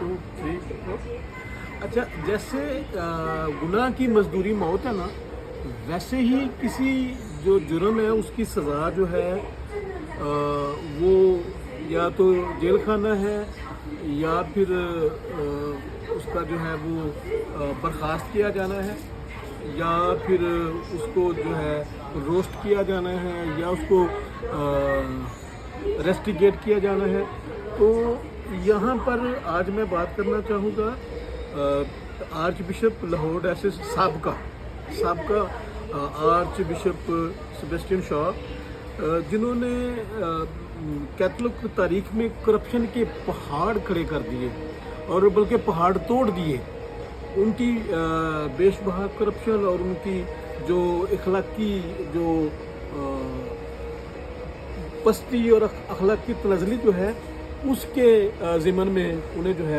2 3 अच्छा, जैसे गुनाह की मजदूरी मौत है ना, वैसे ही किसी जो जुर्म है उसकी सज़ा जो है वो या तो जेल खाना है या फिर उसका जो है वो बर्खास्त किया जाना है या फिर उसको जो है रोस्ट किया जाना है या उसको रेस्टिगेट किया जाना है। तो यहाँ पर आज मैं बात करना चाहूँगा आर्च बिशप लाहौर डायसिस साबका आर्च बिशप सेबेस्टियन शॉ, जिन्होंने कैथोलिक तारीख में करप्शन के पहाड़ खड़े कर दिए और बल्कि पहाड़ तोड़ दिए। उनकी बेशबहा करप्शन और उनकी जो अखलाकी जो पस्ती और अखलाकी तनज़ली जो है उसके ज़िमन में उन्हें जो है